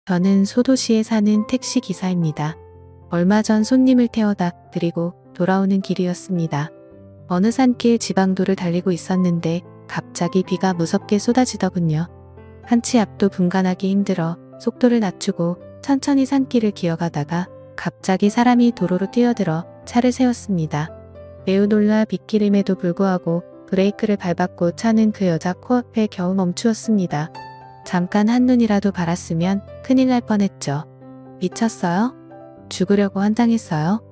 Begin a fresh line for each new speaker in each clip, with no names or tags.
저는 소도시에 사는 택시 기사입니다. 얼마 전 손님을 태워다 드리고 돌아오는 길이었습니다. 어느 산길 지방도를 달리고 있었는데 갑자기 비가 무섭게 쏟아지더군요. 한치 앞도 분간하기 힘들어 속도를 낮추고 천천히 산길을 기어가다가 갑자기 사람이 도로로 뛰어들어 차를 세웠습니다. 매우 놀라 빗기름에도 불구하고 브레이크를 밟았고 차는 그 여자 코앞에 겨우 멈추었습니다. 잠깐 한눈이라도 바랐으면 큰일 날 뻔했죠. 미쳤어요? 죽으려고 환장했어요?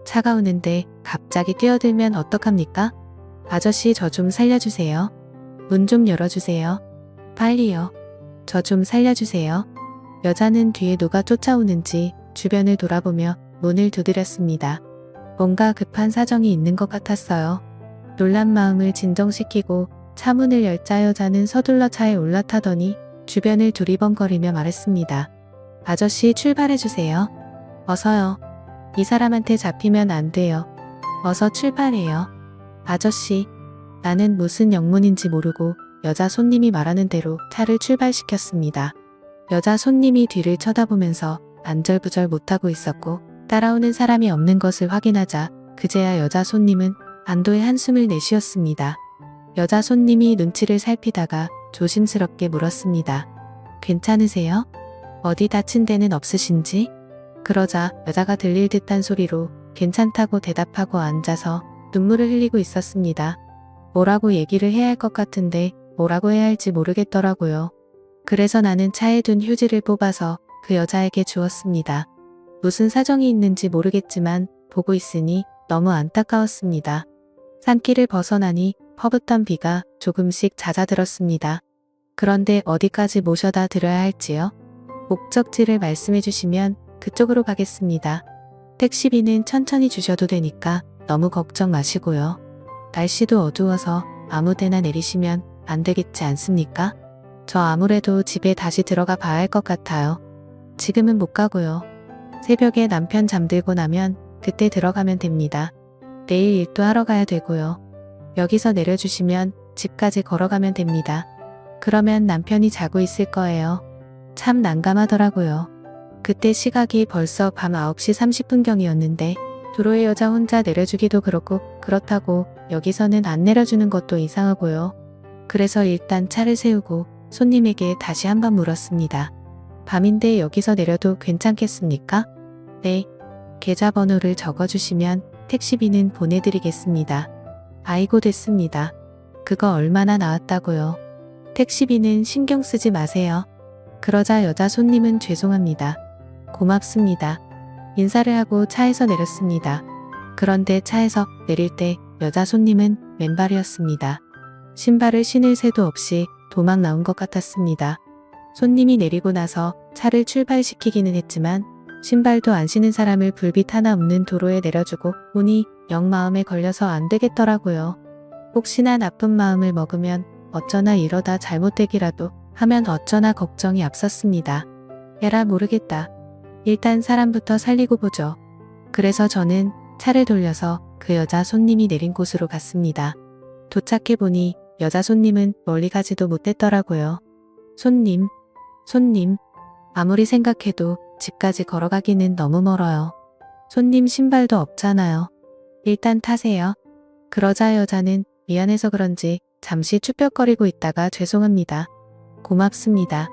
차가 오는데 갑자기 뛰어들면 어떡합니까? 아저씨 저 좀 살려주세요. 문 좀 열어주세요. 빨리요. 저 좀 살려주세요. 여자는 뒤에 누가 쫓아오는지 주변을 돌아보며 문을 두드렸습니다. 뭔가 급한 사정이 있는 것 같았어요. 놀란 마음을 진정시키고 차 문을 열자 여자는 서둘러 차에 올라타더니 주변을 두리번거리며 말했습니다. 아저씨 출발해주세요. 어서요. 이 사람한테 잡히면 안 돼요. 어서 출발해요. 아저씨. 나는 무슨 영문인지 모르고 여자 손님이 말하는 대로 차를 출발시켰습니다. 여자 손님이 뒤를 쳐다보면서 안절부절 못하고 있었고 따라오는 사람이 없는 것을 확인하자 그제야 여자 손님은 안도의 한숨을 내쉬었습니다. 여자 손님이 눈치를 살피다가 조심스럽게 물었습니다. 괜찮으세요? 어디 다친 데는 없으신지? 그러자 여자가 들릴 듯한 소리로 괜찮다고 대답하고 앉아서 눈물을 흘리고 있었습니다. 뭐라고 얘기를 해야 할 것 같은데 뭐라고 해야 할지 모르겠더라고요. 그래서 나는 차에 둔 휴지를 뽑아서 그 여자에게 주었습니다. 무슨 사정이 있는지 모르겠지만 보고 있으니 너무 안타까웠습니다. 산길을 벗어나니 퍼붓던 비가 조금씩 잦아들었습니다. 그런데 어디까지 모셔다 드려야 할지요? 목적지를 말씀해 주시면 그쪽으로 가겠습니다. 택시비는 천천히 주셔도 되니까 너무 걱정 마시고요. 날씨도 어두워서 아무데나 내리시면 안 되겠지 않습니까? 저 아무래도 집에 다시 들어가 봐야 할 것 같아요. 지금은 못 가고요. 새벽에 남편 잠들고 나면 그때 들어가면 됩니다. 내일 일도 하러 가야 되고요. 여기서 내려주시면 집까지 걸어가면 됩니다. 그러면 남편이 자고 있을 거예요. 참 난감하더라고요. 그때 시각이 벌써 밤 9시 30분경이었는데 도로에 여자 혼자 내려주기도 그렇고 그렇다고 여기서는 안 내려주는 것도 이상하고요. 그래서 일단 차를 세우고 손님에게 다시 한번 물었습니다. 밤인데 여기서 내려도 괜찮겠습니까? 네. 계좌번호를 적어주시면 택시비는 보내드리겠습니다. 아이고 됐습니다. 그거 얼마나 나왔다고요. 택시비는 신경 쓰지 마세요. 그러자 여자 손님은 죄송합니다. 고맙습니다. 인사를 하고 차에서 내렸습니다. 그런데 차에서 내릴 때 여자 손님은 맨발이었습니다. 신발을 신을 새도 없이 도망 나온 것 같았습니다. 손님이 내리고 나서 차를 출발시키기는 했지만 신발도 안 신은 사람을 불빛 하나 없는 도로에 내려주고 오니 영 마음에 걸려서 안 되겠더라고요. 혹시나 나쁜 마음을 먹으면 어쩌나 이러다 잘못되기라도 하면 어쩌나 걱정이 앞섰습니다. 에라 모르겠다. 일단 사람부터 살리고 보죠. 그래서 저는 차를 돌려서 그 여자 손님이 내린 곳으로 갔습니다. 도착해보니 여자 손님은 멀리 가지도 못했더라고요. 손님. 아무리 생각해도 집까지 걸어가기는 너무 멀어요. 손님 신발도 없잖아요. 일단 타세요. 그러자 여자는 미안해서 그런지 잠시 추뼛거리고 있다가 죄송합니다. 고맙습니다.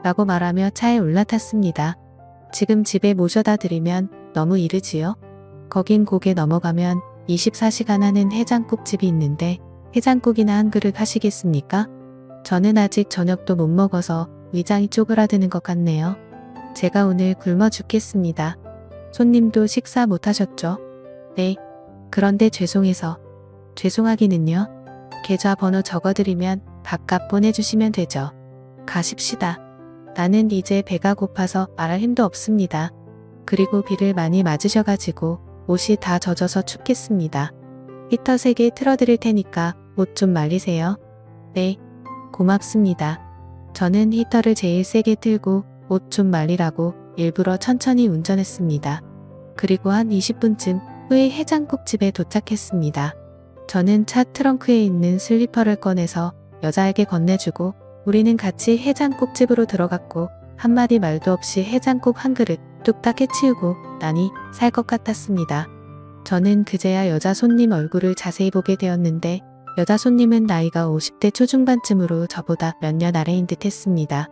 라고 말하며 차에 올라탔습니다. 지금 집에 모셔다 드리면 너무 이르지요? 거긴 고개 넘어가면 24시간 하는 해장국집이 있는데 해장국이나 한 그릇 하시겠습니까? 저는 아직 저녁도 못 먹어서 위장이 쪼그라드는 것 같네요. 제가 오늘 굶어 죽겠습니다. 손님도 식사 못 하셨죠? 네. 그런데 죄송해서. 죄송하기는요? 계좌번호 적어드리면 밥값 보내주시면 되죠. 가십시다. 나는 이제 배가 고파서 말할 힘도 없습니다. 그리고 비를 많이 맞으셔가지고 옷이 다 젖어서 춥겠습니다. 히터 3개 틀어드릴 테니까 옷 좀 말리세요. 네. 고맙습니다. 저는 히터를 제일 세게 틀고 옷 좀 말리라고 일부러 천천히 운전했습니다. 그리고 한 20분쯤 후에 해장국집에 도착했습니다. 저는 차 트렁크에 있는 슬리퍼를 꺼내서 여자에게 건네주고 우리는 같이 해장국집으로 들어갔고 한마디 말도 없이 해장국 한 그릇 뚝딱 해치우고 나니 살 것 같았습니다. 저는 그제야 여자 손님 얼굴을 자세히 보게 되었는데 여자 손님은 나이가 50대 초중반쯤으로 저보다 몇 년 아래인 듯 했습니다.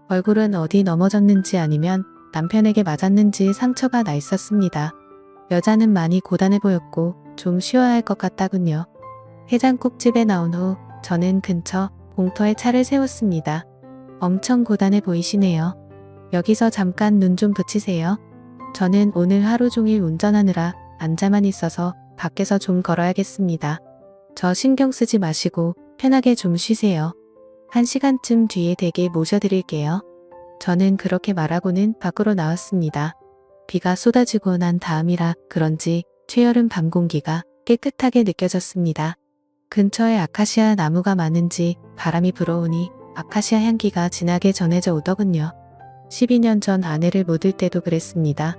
얼굴은 어디 넘어졌는지 아니면 남편에게 맞았는지 상처가 나 있었습니다. 여자는 많이 고단해 보였고 좀 쉬어야 할 것 같다군요. 해장국집에 나온 후 저는 근처 공터에 차를 세웠습니다. 엄청 고단해 보이시네요. 여기서 잠깐 눈 좀 붙이세요. 저는 오늘 하루 종일 운전하느라 앉아만 있어서 밖에서 좀 걸어야겠습니다. 저 신경 쓰지 마시고 편하게 좀 쉬세요. 1시간쯤 뒤에 댁에 모셔드릴게요. 저는 그렇게 말하고는 밖으로 나왔습니다. 비가 쏟아지고 난 다음이라 그런지 최여름 밤 공기가 깨끗하게 느껴졌습니다. 근처에 아카시아 나무가 많은지 바람이 불어오니 아카시아 향기가 진하게 전해져 오더군요. 12년 전 아내를 묻을 때도 그랬습니다.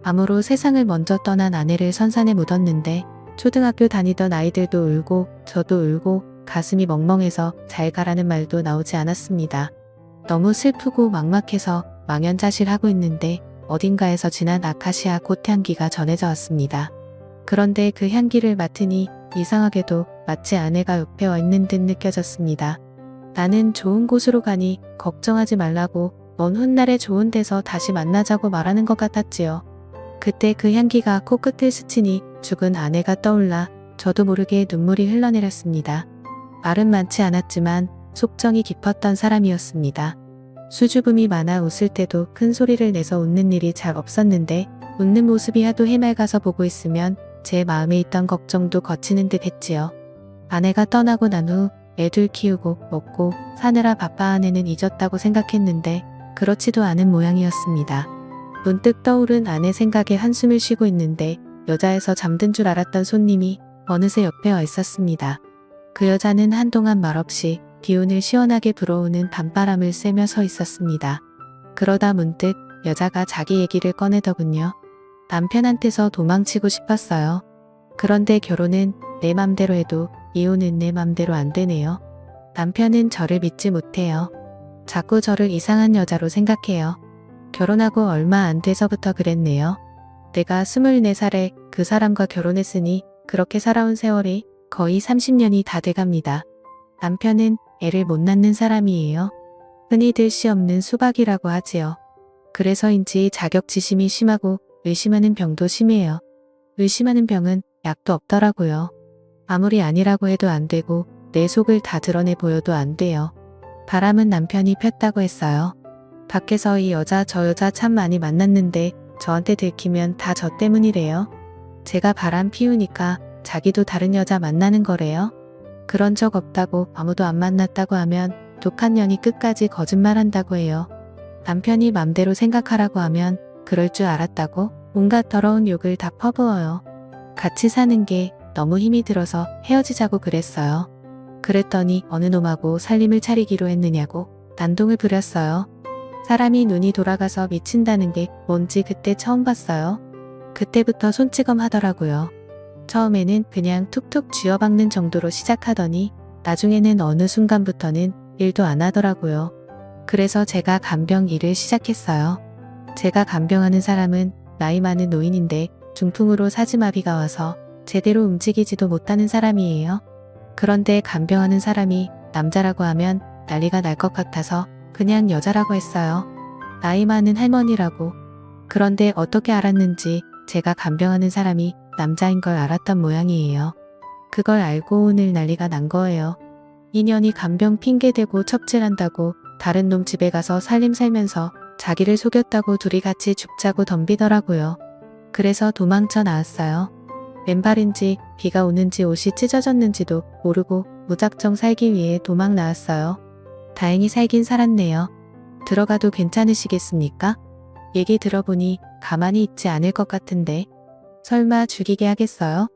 암으로 세상을 먼저 떠난 아내를 선산에 묻었는데 초등학교 다니던 아이들도 울고 저도 울고 가슴이 멍멍해서 잘 가라는 말도 나오지 않았습니다. 너무 슬프고 막막해서 망연자실하고 있는데 어딘가에서 진한 아카시아 꽃향기가 전해져 왔습니다. 그런데 그 향기를 맡으니 이상하게도 마치 아내가 옆에 와 있는 듯 느껴졌습니다. 나는 좋은 곳으로 가니 걱정하지 말라고 먼 훗날에 좋은 데서 다시 만나자고 말하는 것 같았지요. 그때 그 향기가 코끝을 스치니 죽은 아내가 떠올라 저도 모르게 눈물이 흘러내렸습니다. 말은 많지 않았지만 속정이 깊었던 사람이었습니다. 수줍음이 많아 웃을 때도 큰 소리를 내서 웃는 일이 잘 없었는데 웃는 모습이 하도 해맑아서 보고 있으면 제 마음에 있던 걱정도 거치는 듯 했지요. 아내가 떠나고 난 후 애들 키우고 먹고 사느라 바빠 아내는 잊었다고 생각했는데 그렇지도 않은 모양이었습니다. 문득 떠오른 아내 생각에 한숨을 쉬고 있는데 여자에서 잠든 줄 알았던 손님이 어느새 옆에 와 있었습니다. 그 여자는 한동안 말없이 기운을 시원하게 불어오는 밤바람을 쐬며 서 있었습니다. 그러다 문득 여자가 자기 얘기를 꺼내더군요. 남편한테서 도망치고 싶었어요. 그런데 결혼은 내 맘대로 해도 이혼은 내 맘대로 안 되네요. 남편은 저를 믿지 못해요. 자꾸 저를 이상한 여자로 생각해요. 결혼하고 얼마 안 돼서부터 그랬네요. 내가 24살에 그 사람과 결혼했으니 그렇게 살아온 세월이 거의 30년이 다 돼갑니다. 남편은 애를 못 낳는 사람이에요. 흔히들 씨 없는 수박이라고 하지요. 그래서인지 자격지심이 심하고 의심하는 병도 심해요. 의심하는 병은 약도 없더라고요. 아무리 아니라고 해도 안 되고 내 속을 다 드러내 보여도 안 돼요. 바람은 남편이 폈다고 했어요. 밖에서 이 여자 저 여자 참 많이 만났는데 저한테 들키면 다 저 때문이래요. 제가 바람 피우니까 자기도 다른 여자 만나는 거래요. 그런 적 없다고 아무도 안 만났다고 하면 독한 년이 끝까지 거짓말한다고 해요. 남편이 맘대로 생각하라고 하면 그럴 줄 알았다고 온갖 더러운 욕을 다 퍼부어요. 같이 사는 게 너무 힘이 들어서 헤어지자고 그랬어요. 그랬더니 어느 놈하고 살림을 차리기로 했느냐고 난동을 부렸어요. 사람이 눈이 돌아가서 미친다는 게 뭔지 그때 처음 봤어요. 그때부터 손찌검 하더라고요. 처음에는 그냥 툭툭 쥐어박는 정도로 시작하더니 나중에는 어느 순간부터는 일도 안 하더라고요. 그래서 제가 간병 일을 시작했어요. 제가 간병하는 사람은 나이 많은 노인인데 중풍으로 사지마비가 와서 제대로 움직이지도 못하는 사람이에요. 그런데 간병하는 사람이 남자라고 하면 난리가 날 것 같아서 그냥 여자라고 했어요. 나이 많은 할머니라고. 그런데 어떻게 알았는지 제가 간병하는 사람이 남자인 걸 알았던 모양이에요. 그걸 알고 오늘 난리가 난 거예요. 인연이 간병 핑계대고 첩질한다고 다른 놈 집에 가서 살림 살면서 자기를 속였다고 둘이 같이 죽자고 덤비더라고요. 그래서 도망쳐 나왔어요. 왼발인지 비가 오는지 옷이 찢어졌는지도 모르고 무작정 살기 위해 도망 나왔어요. 다행히 살긴 살았네요. 들어가도 괜찮으시겠습니까? 얘기 들어보니 가만히 있지 않을 것 같은데 설마 죽이게 하겠어요?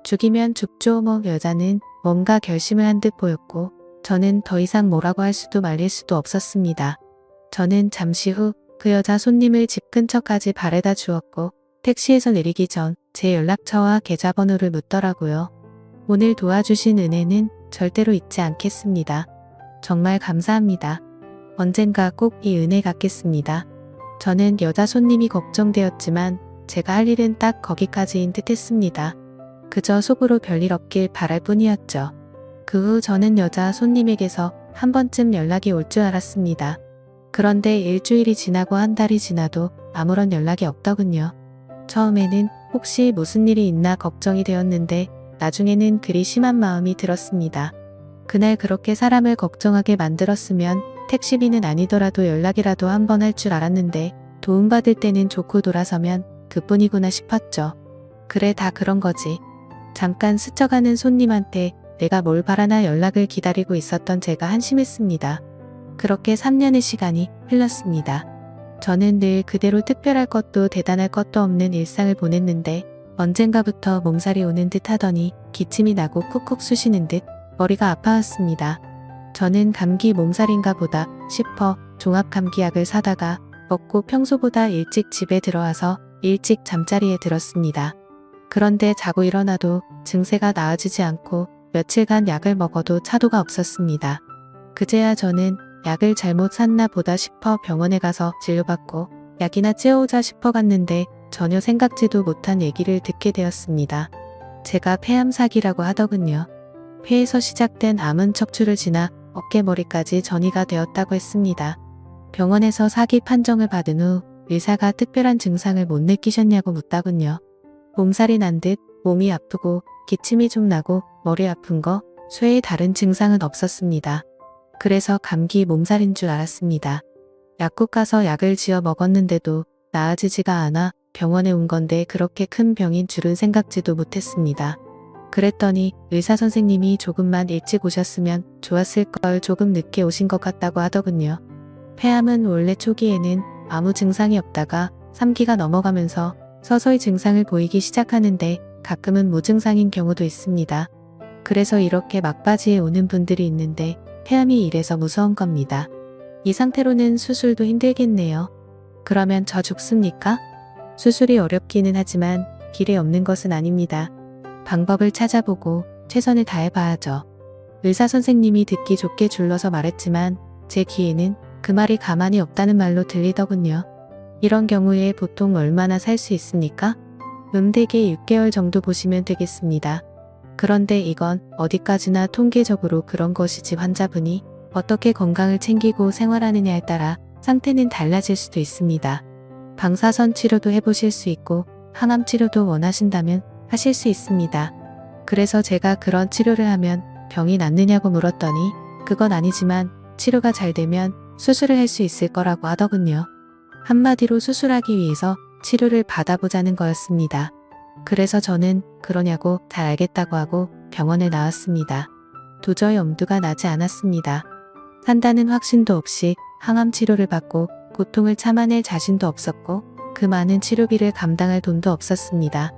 죽이면 죽죠. 뭐 여자는 뭔가 결심을 한 듯 보였고 저는 더 이상 뭐라고 할 수도 말릴 수도 없었습니다. 저는 잠시 후 그 여자 손님을 집 근처까지 바래다 주었고 택시에서 내리기 전 제 연락처와 계좌번호를 묻더라고요. 오늘 도와주신 은혜는 절대로 잊지 않겠습니다. 정말 감사합니다. 언젠가 꼭 이 은혜 갚겠습니다. 저는 여자 손님이 걱정되었지만 제가 할 일은 딱 거기까지인 듯 했습니다. 그저 속으로 별일 없길 바랄 뿐이었죠. 그 후 저는 여자 손님에게서 한 번쯤 연락이 올 줄 알았습니다. 그런데 일주일이 지나고 한 달이 지나도 아무런 연락이 없더군요. 처음에는 혹시 무슨 일이 있나 걱정이 되었는데 나중에는 그리 심한 마음이 들었습니다. 그날 그렇게 사람을 걱정하게 만들었으면 택시비는 아니더라도 연락이라도 한 번 할 줄 알았는데 도움받을 때는 좋고 돌아서면 그뿐이구나 싶었죠. 그래 다 그런 거지. 잠깐 스쳐가는 손님한테 내가 뭘 바라나 연락을 기다리고 있었던 제가 한심했습니다. 그렇게 3년의 시간이 흘렀습니다. 저는 늘 그대로 특별할 것도 대단할 것도 없는 일상을 보냈는데 언젠가부터 몸살이 오는 듯 하더니 기침이 나고 쿡쿡 쑤시는 듯 머리가 아파왔습니다. 저는 감기 몸살인가 보다 싶어 종합감기약을 사다가 먹고 평소보다 일찍 집에 들어와서 일찍 잠자리에 들었습니다. 그런데 자고 일어나도 증세가 나아지지 않고 며칠간 약을 먹어도 차도가 없었습니다. 그제야 저는 약을 잘못 샀나 보다 싶어 병원에 가서 진료받고 약이나 쬐어오자 싶어 갔는데 전혀 생각지도 못한 얘기를 듣게 되었습니다. 제가 폐암사기라고 하더군요. 폐에서 시작된 암은 척추를 지나 어깨머리까지 전이가 되었다고 했습니다. 병원에서 사기 판정을 받은 후 의사가 특별한 증상을 못 느끼셨냐고 묻더군요. 몸살이 난 듯 몸이 아프고 기침이 좀 나고 머리 아픈 거 쇠의 다른 증상은 없었습니다. 그래서 감기 몸살인 줄 알았습니다. 약국 가서 약을 지어 먹었는데도 나아지지가 않아 병원에 온 건데 그렇게 큰 병인 줄은 생각지도 못했습니다. 그랬더니 의사 선생님이 조금만 일찍 오셨으면 좋았을 걸 조금 늦게 오신 것 같다고 하더군요. 폐암은 원래 초기에는 아무 증상이 없다가 3기가 넘어가면서 서서히 증상을 보이기 시작하는데 가끔은 무증상인 경우도 있습니다. 그래서 이렇게 막바지에 오는 분들이 있는데 폐암이 이래서 무서운 겁니다. 이 상태로는 수술도 힘들겠네요. 그러면 저 죽습니까? 수술이 어렵기는 하지만 길이 없는 것은 아닙니다. 방법을 찾아보고 최선을 다해봐야죠. 의사 선생님이 듣기 좋게 줄러서 말했지만 제 귀에는 그 말이 가만히 없다는 말로 들리더군요. 이런 경우에 보통 얼마나 살 수 있습니까? 대개 6개월 정도 보시면 되겠습니다. 그런데 이건 어디까지나 통계적으로 그런 것이지 환자분이 어떻게 건강을 챙기고 생활하느냐에 따라 상태는 달라질 수도 있습니다. 방사선 치료도 해보실 수 있고 항암 치료도 원하신다면 하실 수 있습니다. 그래서 제가 그런 치료를 하면 병이 낫느냐고 물었더니 그건 아니지만 치료가 잘 되면 수술을 할 수 있을 거라고 하더군요. 한마디로 수술하기 위해서 치료를 받아보자는 거였습니다. 그래서 저는 그러냐고 잘 알겠다고 하고 병원을 나왔습니다. 도저히 엄두가 나지 않았습니다. 산다는 확신도 없이 항암 치료를 받고 고통을 참아낼 자신도 없었고 그 많은 치료비를 감당할 돈도 없었습니다.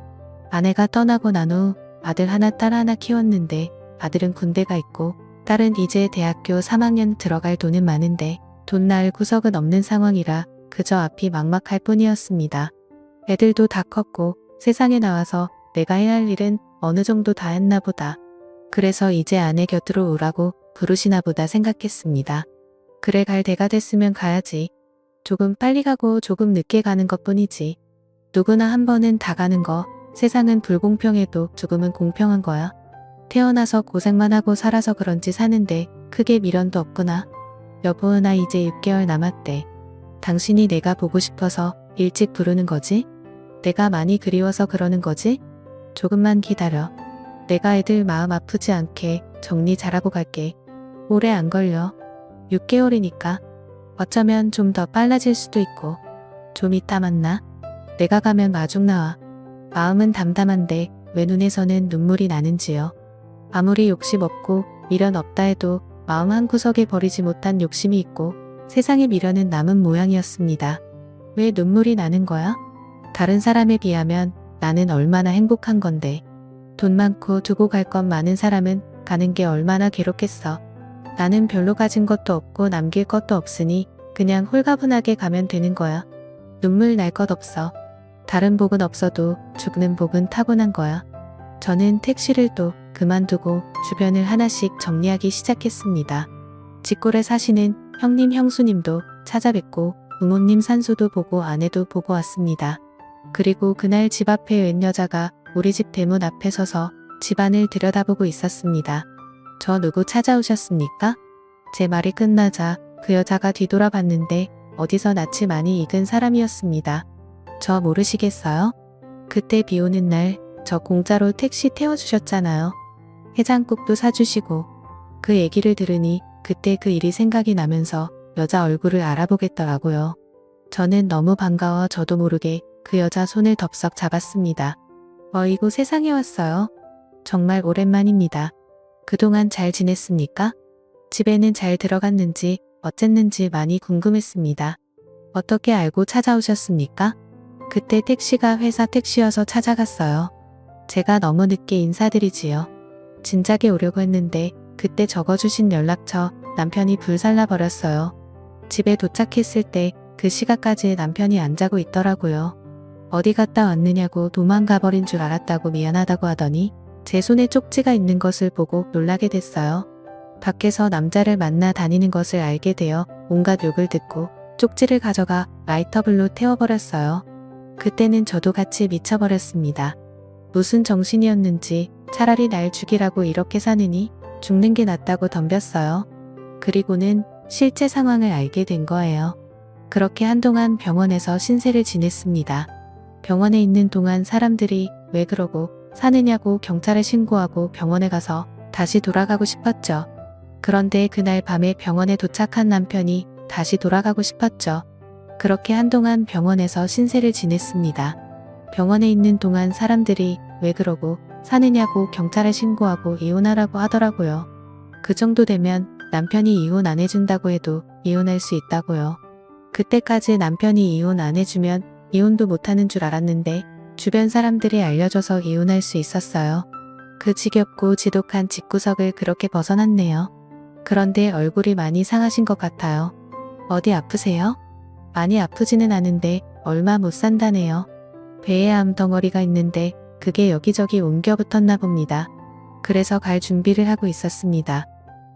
아내가 떠나고 난 후 아들 하나 딸 하나 키웠는데 아들은 군대가 있고 딸은 이제 대학교 3학년 들어갈 돈은 많은데 돈 낳을 구석은 없는 상황이라 그저 앞이 막막할 뿐이었습니다. 애들도 다 컸고 세상에 나와서 내가 해야 할 일은 어느 정도 다 했나 보다. 그래서 이제 아내 곁으로 오라고 부르시나 보다 생각했습니다. 그래 갈 때가 됐으면 가야지. 조금 빨리 가고 조금 늦게 가는 것뿐이지. 누구나 한 번은 다 가는 거. 세상은 불공평해도 죽음은 공평한 거야. 태어나서 고생만 하고 살아서 그런지 사는데 크게 미련도 없구나. 여보 나 이제 6개월 남았대. 당신이 내가 보고 싶어서 일찍 부르는 거지? 내가 많이 그리워서 그러는 거지? 조금만 기다려. 내가 애들 마음 아프지 않게 정리 잘하고 갈게. 오래 안 걸려. 6개월이니까. 어쩌면 좀 더 빨라질 수도 있고. 좀 이따 만나. 내가 가면 마중 나와. 마음은 담담한데 왜 눈에서는 눈물이 나는지요. 아무리 욕심 없고 미련 없다 해도 마음 한구석에 버리지 못한 욕심이 있고 세상의 미련은 남은 모양이었습니다. 왜 눈물이 나는 거야? 다른 사람에 비하면 나는 얼마나 행복한 건데. 돈 많고 두고 갈 것 많은 사람은 가는 게 얼마나 괴롭겠어. 나는 별로 가진 것도 없고 남길 것도 없으니 그냥 홀가분하게 가면 되는 거야. 눈물 날 것 없어. 다른 복은 없어도 죽는 복은 타고난 거야. 저는 택시를 또 그만두고 주변을 하나씩 정리하기 시작했습니다. 직골에 사시는 형님 형수님도 찾아뵙고 부모님 산소도 보고 아내도 보고 왔습니다. 그리고 그날 집 앞에 웬 여자가 우리 집 대문 앞에 서서 집안을 들여다보고 있었습니다. 저 누구 찾아오셨습니까? 제 말이 끝나자 그 여자가 뒤돌아봤는데 어디서 낯이 많이 익은 사람이었습니다. 저 모르시겠어요? 그때 비 오는 날 저 공짜로 택시 태워주셨잖아요. 해장국도 사주시고. 그 얘기를 들으니 그때 그 일이 생각이 나면서 여자 얼굴을 알아보겠더라고요. 저는 너무 반가워 저도 모르게 그 여자 손을 덥석 잡았습니다. 어이구 세상에 왔어요. 정말 오랜만입니다. 그동안 잘 지냈습니까? 집에는 잘 들어갔는지 어쨌는지 많이 궁금했습니다. 어떻게 알고 찾아오셨습니까? 그때 택시가 회사 택시여서 찾아갔어요. 제가 너무 늦게 인사드리지요. 진작에 오려고 했는데 그때 적어주신 연락처 남편이 불살라 버렸어요. 집에 도착했을 때 그 시각까지 남편이 안 자고 있더라고요. 어디 갔다 왔느냐고 도망가 버린 줄 알았다고 미안하다고 하더니 제 손에 쪽지가 있는 것을 보고 놀라게 됐어요. 밖에서 남자를 만나 다니는 것을 알게 되어 온갖 욕을 듣고 쪽지를 가져가 라이터불로 태워버렸어요. 그때는 저도 같이 미쳐버렸습니다. 무슨 정신이었는지 차라리 날 죽이라고 이렇게 사느니 죽는 게 낫다고 덤볐어요. 그리고는 실제 상황을 알게 된 거예요. 그렇게 한동안 병원에서 신세를 지냈습니다. 병원에 있는 동안 사람들이 왜 그러고 사느냐고 경찰에 신고하고 병원에 가서 다시 돌아가고 싶었죠. 그런데 그날 밤에 병원에 도착한 남편이 다시 돌아가고 싶었죠. 그렇게 한동안 병원에서 신세를 지냈습니다. 병원에 있는 동안 사람들이 왜 그러고 사느냐고 경찰에 신고하고 이혼하라고 하더라고요. 그 정도 되면 남편이 이혼 안 해준다고 해도 이혼할 수 있다고요. 그때까지 남편이 이혼 안 해주면 이혼도 못하는 줄 알았는데 주변 사람들이 알려줘서 이혼할 수 있었어요. 그 지겹고 지독한 집구석을 그렇게 벗어났네요. 그런데 얼굴이 많이 상하신 것 같아요. 어디 아프세요? 많이 아프지는 않은데 얼마 못 산다네요. 배에 암 덩어리가 있는데 그게 여기저기 옮겨 붙었나 봅니다. 그래서 갈 준비를 하고 있었습니다.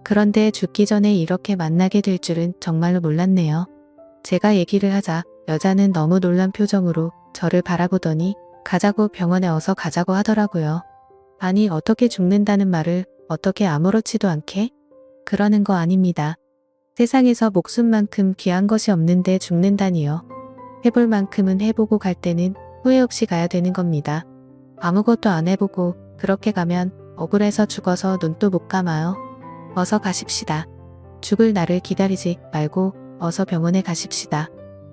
그런데 죽기 전에 이렇게 만나게 될 줄은 정말로 몰랐네요. 제가 얘기를 하자 여자는 너무 놀란 표정으로 저를 바라보더니 가자고 병원에 어서 가자고 하더라고요. 아니 어떻게 죽는다는 말을 어떻게 아무렇지도 않게? 그러는 거 아닙니다. 세상에서 목숨만큼 귀한 것이 없는데 죽는다니요. 해볼 만큼은 해보고 갈 때는 후회 없이 가야 되는 겁니다. 아무것도 안 해보고 그렇게 가면 억울해서 죽어서 눈도 못 감아요. 어서 가십시다. 죽을 나를 기다리지 말고 어서 병원에 가십시다.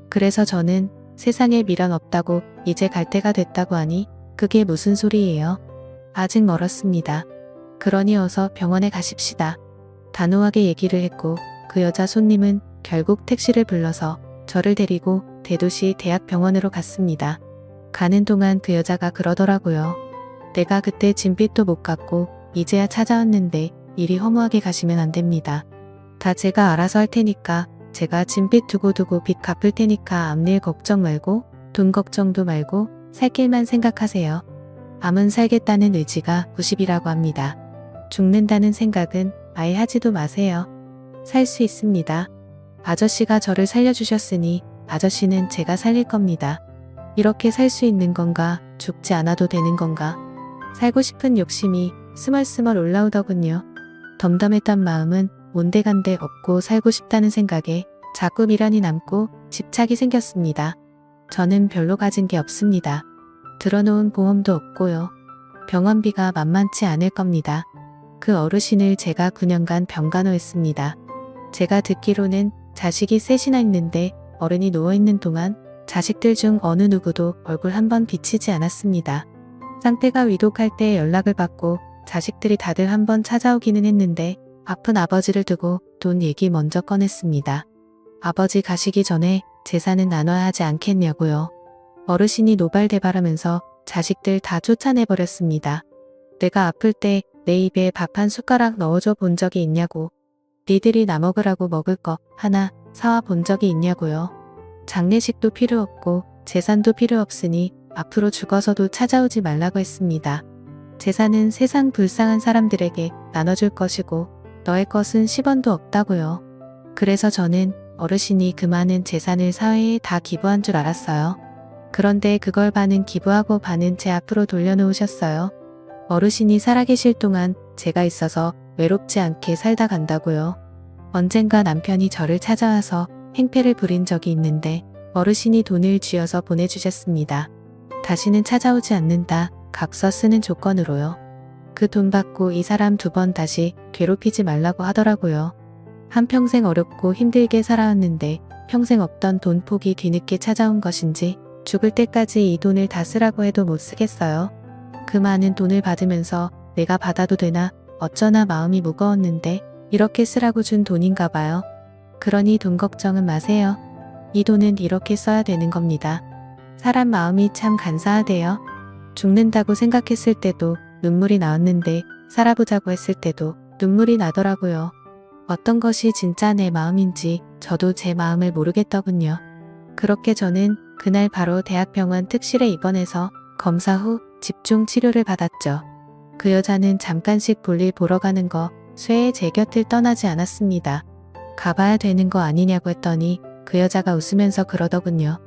그래서 저는 세상에 미련 없다고 이제 갈 때가 됐다고 하니 그게 무슨 소리예요? 아직 멀었습니다. 그러니 어서 병원에 가십시다. 단호하게 얘기를 했고 그 여자 손님은 결국 택시를 불러서 저를 데리고 대도시 대학병원으로 갔습니다. 가는 동안 그 여자가 그러더라고요. 내가 그때 진빚도 못 갚고 이제야 찾아왔는데 이리 허무하게 가시면 안 됩니다. 다 제가 알아서 할 테니까 제가 진빚 두고두고 빚 갚을 테니까 앞일 걱정 말고 돈 걱정도 말고 살 길만 생각하세요. 암은 살겠다는 의지가 90이라고 합니다. 죽는다는 생각은 아예 하지도 마세요. 살 수 있습니다. 아저씨가 저를 살려주셨으니 아저씨는 제가 살릴 겁니다. 이렇게 살 수 있는 건가? 죽지 않아도 되는 건가? 살고 싶은 욕심이 스멀스멀 올라오더군요. 덤덤했던 마음은 온데간데 없고 살고 싶다는 생각에 자꾸 미련이 남고 집착이 생겼습니다. 저는 별로 가진 게 없습니다. 들어놓은 보험도 없고요. 병원비가 만만치 않을 겁니다. 그 어르신을 제가 9년간 병간호했습니다. 제가 듣기로는 자식이 셋이나 있는데 어른이 누워있는 동안 자식들 중 어느 누구도 얼굴 한번 비치지 않았습니다. 상태가 위독할 때 연락을 받고 자식들이 다들 한번 찾아오기는 했는데 아픈 아버지를 두고 돈 얘기 먼저 꺼냈습니다. 아버지 가시기 전에 재산은 나눠야 하지 않겠냐고요. 어르신이 노발대발하면서 자식들 다 쫓아내버렸습니다. 내가 아플 때 내 입에 밥 한 숟가락 넣어줘 본 적이 있냐고. 니들이 나 먹으라고 먹을 거 하나 사와 본 적이 있냐고요. 장례식도 필요 없고 재산도 필요 없으니 앞으로 죽어서도 찾아오지 말라고 했습니다. 재산은 세상 불쌍한 사람들에게 나눠줄 것이고 너의 것은 10원도 없다고요. 그래서 저는 어르신이 그 많은 재산을 사회에 다 기부한 줄 알았어요. 그런데 그걸 반은 기부하고 반은 제 앞으로 돌려놓으셨어요. 어르신이 살아계실 동안 제가 있어서 외롭지 않게 살다 간다고요. 언젠가 남편이 저를 찾아와서 행패를 부린 적이 있는데 어르신이 돈을 쥐어서 보내주셨습니다. 다시는 찾아오지 않는다. 각서 쓰는 조건으로요. 그 돈 받고 이 사람 2번 다시 괴롭히지 말라고 하더라고요. 한평생 어렵고 힘들게 살아왔는데 평생 없던 돈 폭이 뒤늦게 찾아온 것인지 죽을 때까지 이 돈을 다 쓰라고 해도 못 쓰겠어요. 그 많은 돈을 받으면서 내가 받아도 되나 어쩌나 마음이 무거웠는데 이렇게 쓰라고 준 돈인가 봐요. 그러니 돈 걱정은 마세요. 이 돈은 이렇게 써야 되는 겁니다. 사람 마음이 참 간사하대요. 죽는다고 생각했을 때도 눈물이 나왔는데 살아보자고 했을 때도 눈물이 나더라고요. 어떤 것이 진짜 내 마음인지 저도 제 마음을 모르겠더군요. 그렇게 저는 그날 바로 대학병원 특실에 입원해서 검사 후 집중 치료를 받았죠. 그 여자는 잠깐씩 볼일 보러 가는 거 쇠에 제 곁을 떠나지 않았습니다. 가봐야 되는 거 아니냐고 했더니 그 여자가 웃으면서 그러더군요.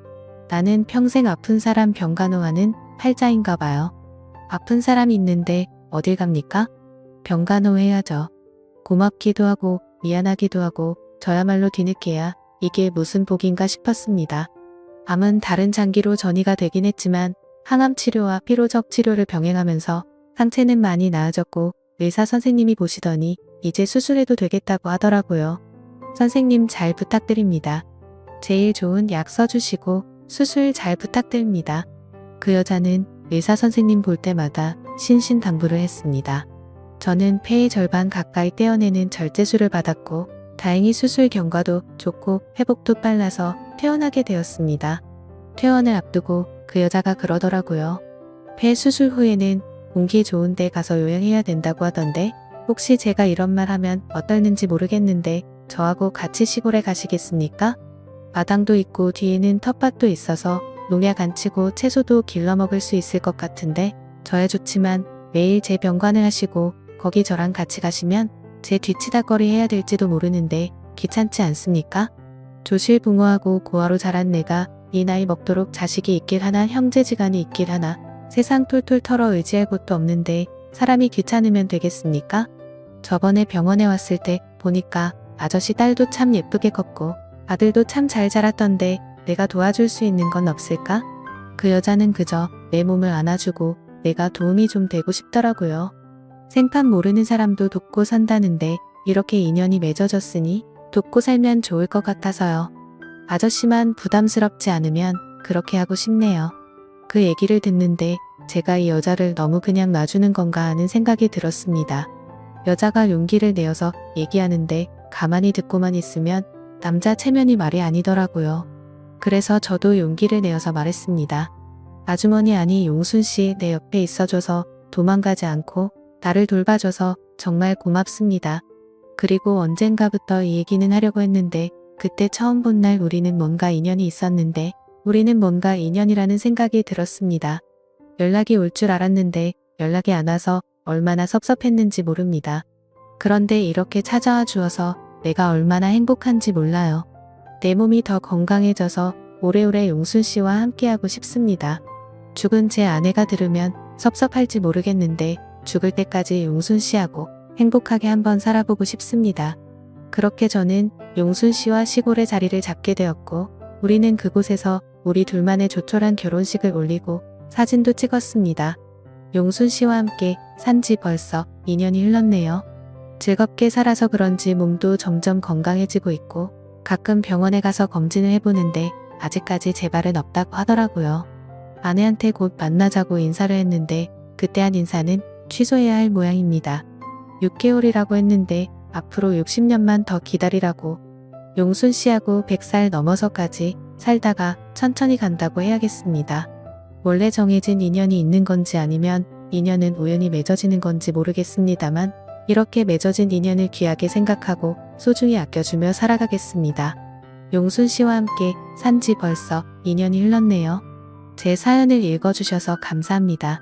나는 평생 아픈 사람 병간호하는 팔자인가 봐요. 아픈 사람이 있는데 어딜 갑니까? 병간호 해야죠. 고맙기도 하고 미안하기도 하고 저야말로 뒤늦게야 이게 무슨 복인가 싶었습니다. 암은 다른 장기로 전이가 되긴 했지만 항암 치료와 피로적 치료를 병행하면서 상태는 많이 나아졌고 의사 선생님이 보시더니 이제 수술해도 되겠다고 하더라고요. 선생님 잘 부탁드립니다. 제일 좋은 약 써주시고 수술 잘 부탁드립니다. 그 여자는 의사 선생님 볼 때마다 신신당부를 했습니다. 저는 폐의 절반 가까이 떼어내는 절제술을 받았고 다행히 수술 경과도 좋고 회복도 빨라서 퇴원하게 되었습니다. 퇴원을 앞두고 그 여자가 그러더라고요. 폐 수술 후에는 공기 좋은 데 가서 요양해야 된다고 하던데 혹시 제가 이런 말 하면 어떨는지 모르겠는데 저하고 같이 시골에 가시겠습니까? 마당도 있고 뒤에는 텃밭도 있어서 농약 안 치고 채소도 길러 먹을 수 있을 것 같은데 저야 좋지만 매일 제 병관을 하시고 거기 저랑 같이 가시면 제 뒤치다거리 해야 될지도 모르는데 귀찮지 않습니까? 조실붕어하고 고아로 자란 내가 이 나이 먹도록 자식이 있길 하나 형제지간이 있길 하나 세상 툴툴 털어 의지할 곳도 없는데 사람이 귀찮으면 되겠습니까? 저번에 병원에 왔을 때 보니까 아저씨 딸도 참 예쁘게 컸고 아들도 참 잘 자랐던데 내가 도와줄 수 있는 건 없을까? 그 여자는 그저 내 몸을 안아주고 내가 도움이 좀 되고 싶더라고요. 생판 모르는 사람도 돕고 산다는데 이렇게 인연이 맺어졌으니 돕고 살면 좋을 것 같아서요. 아저씨만 부담스럽지 않으면 그렇게 하고 싶네요. 그 얘기를 듣는데 제가 이 여자를 너무 그냥 놔주는 건가 하는 생각이 들었습니다. 여자가 용기를 내어서 얘기하는데 가만히 듣고만 있으면 남자 체면이 말이 아니더라고요. 그래서 저도 용기를 내어서 말했습니다. 아주머니 아니 용순씨 내 옆에 있어줘서 도망가지 않고 나를 돌봐줘서 정말 고맙습니다. 그리고 언젠가부터 이 얘기는 하려고 했는데 그때 처음 본 날 우리는 뭔가 인연이 있었는데 우리는 뭔가 인연이라는 생각이 들었습니다. 연락이 올 줄 알았는데 연락이 안 와서 얼마나 섭섭했는지 모릅니다. 그런데 이렇게 찾아와 주어서 내가 얼마나 행복한지 몰라요. 내 몸이 더 건강해져서 오래오래 용순씨와 함께하고 싶습니다. 죽은 제 아내가 들으면 섭섭할지 모르겠는데 죽을 때까지 용순씨하고 행복하게 한번 살아보고 싶습니다. 그렇게 저는 용순씨와 시골의 자리를 잡게 되었고 우리는 그곳에서 우리 둘만의 조촐한 결혼식을 올리고 사진도 찍었습니다. 용순씨와 함께 산지 벌써 2년이 흘렀네요. 즐겁게 살아서 그런지 몸도 점점 건강해지고 있고 가끔 병원에 가서 검진을 해보는데 아직까지 재발은 없다고 하더라고요. 아내한테 곧 만나자고 인사를 했는데 그때 한 인사는 취소해야 할 모양입니다. 6개월이라고 했는데 앞으로 60년만 더 기다리라고. 용순씨하고 100살 넘어서까지 살다가 천천히 간다고 해야겠습니다. 원래 정해진 인연이 있는 건지 아니면 인연은 우연히 맺어지는 건지 모르겠습니다만 이렇게 맺어진 인연을 귀하게 생각하고 소중히 아껴주며 살아가겠습니다. 용순씨와 함께 산지 벌써 2년이 흘렀네요. 제 사연을 읽어주셔서 감사합니다.